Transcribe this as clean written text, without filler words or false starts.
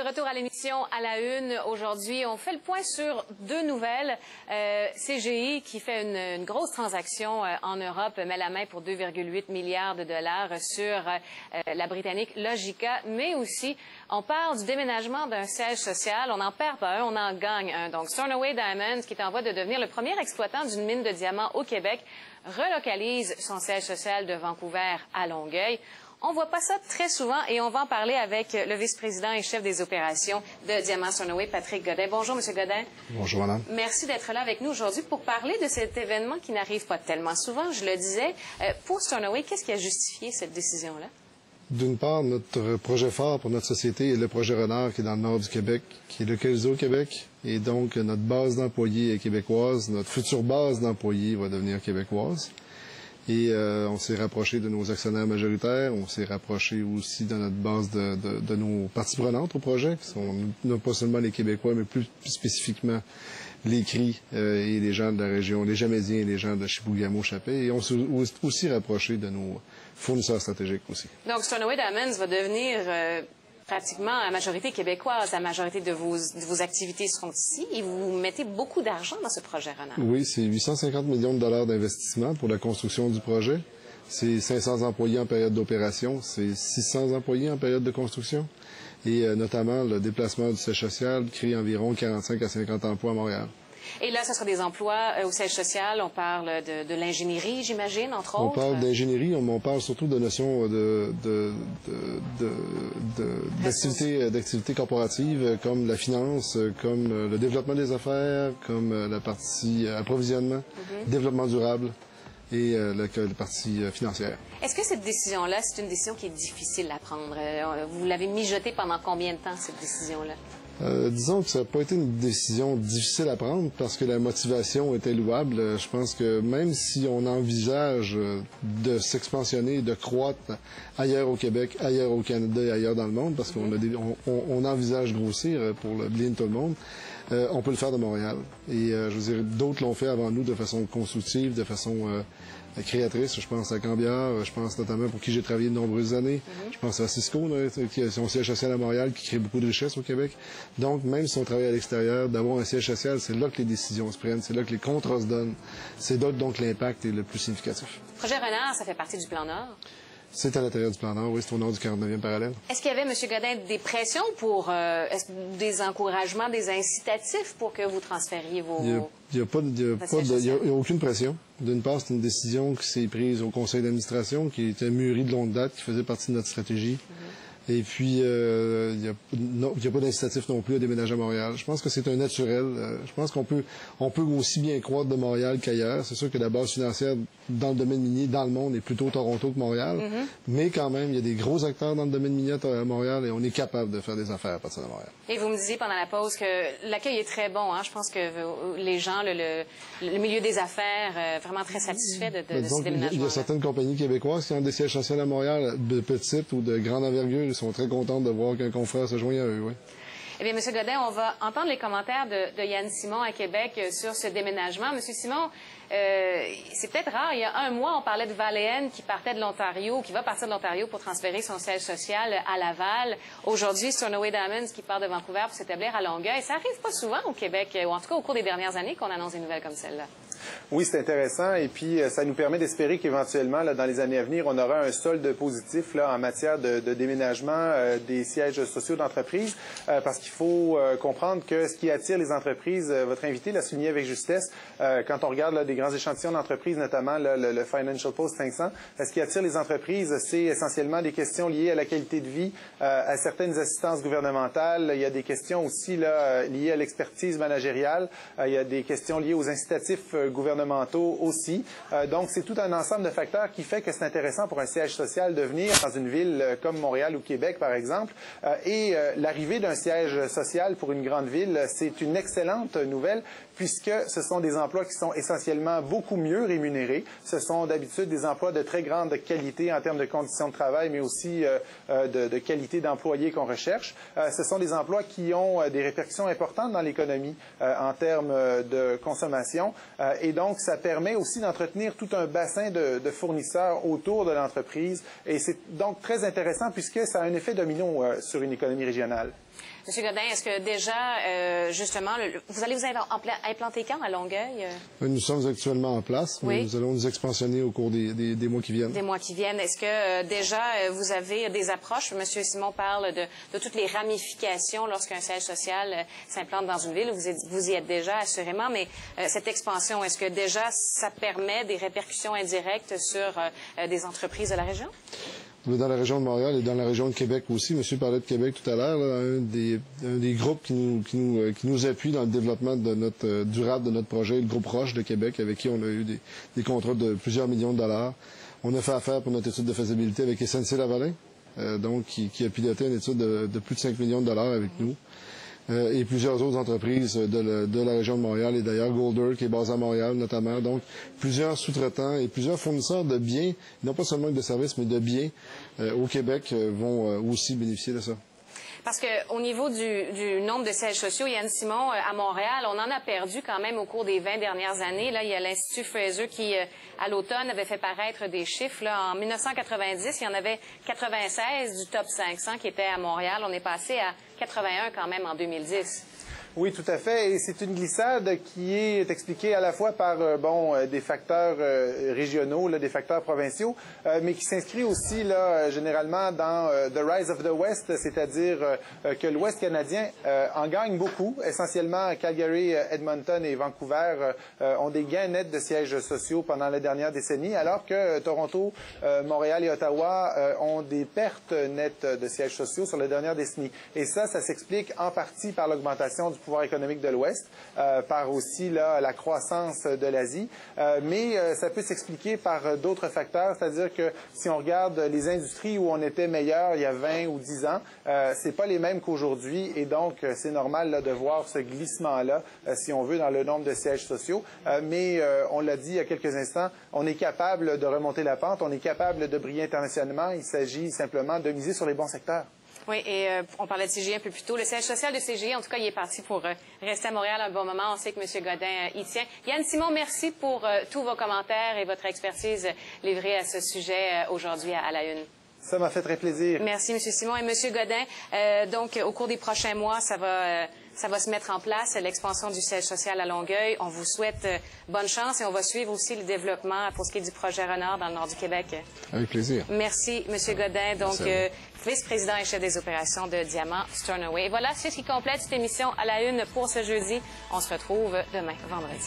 retour à l'émission à la une. Aujourd'hui, on fait le point sur deux nouvelles. CGI qui fait une grosse transaction en Europe, met la main pour 2,8 milliards de dollars sur la britannique Logica, mais aussi on parle du déménagement d'un siège social. On n'en perd pas un, on en gagne un. Donc Stornoway Diamonds, qui est en voie de devenir le premier exploitant d'une mine de diamants au Québec, relocalise son siège social de Vancouver à Longueuil. On ne voit pas ça très souvent et on va en parler avec le vice-président et chef des opérations de Diamants Stornoway, Patrick Godin. Bonjour, M. Godin. Bonjour, madame. Merci d'être là avec nous aujourd'hui pour parler de cet événement qui n'arrive pas tellement souvent, je le disais. Pour Stornoway, qu'est-ce qui a justifié cette décision-là? D'une part, notre projet phare pour notre société est le projet Renard qui est dans le nord du Québec, qui est localisé au Québec. Et donc, notre base d'employés est québécoise. Notre future base d'employés va devenir québécoise. Et on s'est rapproché de nos actionnaires majoritaires. On s'est rapproché aussi de notre base de nos parties prenantes au projet, qui sont non pas seulement les Québécois, mais plus spécifiquement les Cris et les gens de la région, les Jamédiens et les gens de Chibougamau-Chapais. Et on s'est aussi rapproché de nos fournisseurs stratégiques aussi. Donc, Stornoway Diamonds va devenir pratiquement à majorité québécoise. La majorité de vos activités seront ici et vous mettez beaucoup d'argent dans ce projet Renard. Oui, c'est 850 millions de dollars d'investissement pour la construction du projet. C'est 500 employés en période d'opération. C'est 600 employés en période de construction. Et notamment, le déplacement du siège social crée environ 45 à 50 emplois à Montréal. Et là, ce sera des emplois au siège social. On parle de l'ingénierie, j'imagine, entre autres. On parle d'ingénierie, on parle surtout de notions d'activités corporatives comme la finance, comme le développement des affaires, comme la partie approvisionnement, développement durable et la partie financière. Est-ce que cette décision-là, c'est une décision qui est difficile à prendre? Vous l'avez mijotée pendant combien de temps, cette décision-là? Disons que ça n'a pas été une décision difficile à prendre parce que la motivation était louable. Je pense que même si on envisage de s'expansionner, de croître ailleurs au Québec, ailleurs au Canada et ailleurs dans le monde, parce qu'on envisage grossir pour le bien de tout le monde, on peut le faire de Montréal. Et je veux dire, d'autres l'ont fait avant nous de façon constructive, de façon créatrice. Je pense à Cambiard, je pense notamment pour qui j'ai travaillé de nombreuses années. Je pense à Cisco, qui a son siège social à Montréal, qui crée beaucoup de richesses au Québec. Donc, même si on travaille à l'extérieur, d'avoir un siège social, c'est là que les décisions se prennent, c'est là que les contrats se donnent. C'est là donc l'impact est le plus significatif. Le projet Renard, ça fait partie du Plan Nord? C'est à l'intérieur du Plan Nord, oui, c'est au nord du 49e parallèle. Est-ce qu'il y avait, M. Godin, des pressions pour, des encouragements, des incitatifs pour que vous transfériez vos... Il n'y a aucune pression. D'une part, c'est une décision qui s'est prise au conseil d'administration, qui était mûrie de longue date, qui faisait partie de notre stratégie. Et puis, il n'y a pas d'incitatif non plus à déménager à Montréal. Je pense que c'est un naturel. Je pense qu'on peut aussi bien croître de Montréal qu'ailleurs. C'est sûr que la base financière dans le domaine minier, dans le monde, est plutôt Toronto que Montréal. Mais quand même, il y a des gros acteurs dans le domaine minier à Montréal et on est capable de faire des affaires à partir de Montréal. Et vous me disiez pendant la pause que l'accueil est très bon. Hein? Je pense que les gens, le milieu des affaires, vraiment très satisfait de ce déménagement. Il y a certaines compagnies québécoises qui ont des sièges sociaux à Montréal, de petites ou de grande envergure. Ils sont très contents de voir qu'un confrère se joint à eux, oui. Eh bien, M. Godin, on va entendre les commentaires de Yann Simon à Québec sur ce déménagement. M. Simon, c'est peut-être rare. Il y a un mois, on parlait de Valéenne qui partait de l'Ontario, qui va partir de l'Ontario pour transférer son siège social à Laval. Aujourd'hui, Stornoway Diamonds qui part de Vancouver pour s'établir à Longueuil. Ça arrive pas souvent au Québec, ou en tout cas au cours des dernières années, qu'on annonce des nouvelles comme celle-là. Oui, c'est intéressant et puis ça nous permet d'espérer qu'éventuellement, dans les années à venir, on aura un solde positif là, en matière de déménagement des sièges sociaux d'entreprise parce qu'il faut comprendre que ce qui attire les entreprises, votre invité l'a souligné avec justesse, quand on regarde là, des grands échantillons d'entreprises, notamment là, le Financial Post 500, ce qui attire les entreprises, c'est essentiellement des questions liées à la qualité de vie, à certaines assistances gouvernementales. Il y a des questions aussi là, liées à l'expertise managériale. Il y a des questions liées aux incitatifs gouvernementaux aussi. Donc, c'est tout un ensemble de facteurs qui fait que c'est intéressant pour un siège social de venir dans une ville comme Montréal ou Québec, par exemple. Et l'arrivée d'un siège social pour une grande ville, c'est une excellente nouvelle puisque ce sont des emplois qui sont essentiellement beaucoup mieux rémunérés. Ce sont d'habitude des emplois de très grande qualité en termes de conditions de travail, mais aussi de qualité d'employés qu'on recherche. Ce sont des emplois qui ont des répercussions importantes dans l'économie en termes de consommation. Et donc, ça permet aussi d'entretenir tout un bassin de fournisseurs autour de l'entreprise. Et c'est donc très intéressant puisque ça a un effet domino sur une économie régionale. Monsieur Godin, est-ce que déjà, justement, vous allez vous implanter quand à Longueuil? Nous sommes actuellement en place, mais nous allons nous expansionner au cours des mois qui viennent. Des mois qui viennent. Est-ce que déjà, vous avez des approches? Monsieur Simon parle de toutes les ramifications lorsqu'un siège social s'implante dans une ville. Vous y êtes déjà, assurément, mais cette expansion, est-ce que déjà, ça permet des répercussions indirectes sur des entreprises de la région? Dans la région de Montréal et dans la région de Québec aussi. Monsieur parlait de Québec tout à l'heure, un des groupes qui nous appuie dans le développement de durable de notre projet, le groupe Roche de Québec, avec qui on a eu des contrats de plusieurs millions de dollars. On a fait affaire pour notre étude de faisabilité avec SNC-Lavalin, qui a piloté une étude de plus de 5 millions de dollars avec nous. Et plusieurs autres entreprises de la région de Montréal et d'ailleurs Golder qui est basé à Montréal notamment. Donc plusieurs sous-traitants et plusieurs fournisseurs de biens, non pas seulement de services, mais de biens au Québec vont aussi bénéficier de ça. Parce qu'au niveau du nombre de sièges sociaux, Yann Simon, à Montréal, on en a perdu quand même au cours des 20 dernières années. Là, il y a l'Institut Fraser qui, à l'automne, avait fait paraître des chiffres. Là, en 1990, il y en avait 96 du top 500 qui étaient à Montréal. On est passé à 81 quand même en 2010. Oui, tout à fait. Et c'est une glissade qui est expliquée à la fois par des facteurs régionaux, là, des facteurs provinciaux, mais qui s'inscrit aussi là, généralement dans The Rise of the West, c'est-à-dire que l'Ouest canadien en gagne beaucoup. Essentiellement, Calgary, Edmonton et Vancouver ont des gains nets de sièges sociaux pendant la dernière décennie, alors que Toronto, Montréal et Ottawa ont des pertes nettes de sièges sociaux sur la dernière décennie. Et ça s'explique en partie par l'augmentation du pouvoir économique de l'Ouest, par aussi là, la croissance de l'Asie, mais ça peut s'expliquer par d'autres facteurs, c'est-à-dire que si on regarde les industries où on était meilleur il y a 20 ou 10 ans, c'est pas les mêmes qu'aujourd'hui et donc c'est normal là, de voir ce glissement-là, si on veut, dans le nombre de sièges sociaux, mais on l'a dit il y a quelques instants, on est capable de remonter la pente, on est capable de briller internationalement, il s'agit simplement de miser sur les bons secteurs. Oui, et on parlait de CGI un peu plus tôt. Le siège social de CGI, en tout cas, il est parti pour rester à Montréal un bon moment. On sait que M. Godin y tient. Yann Simon, merci pour tous vos commentaires et votre expertise livrée à ce sujet aujourd'hui à la Une. Ça m'a fait très plaisir. Merci, M. Simon. Et M. Godin, donc, au cours des prochains mois, ça va se mettre en place, l'expansion du siège social à Longueuil. On vous souhaite bonne chance et on va suivre aussi le développement pour ce qui est du projet Renard dans le nord du Québec. Avec plaisir. Merci, M. Godin. Donc, vice-président et chef des opérations de Diamant Stornoway. Voilà, c'est ce qui complète cette émission à la Une pour ce jeudi. On se retrouve demain, vendredi.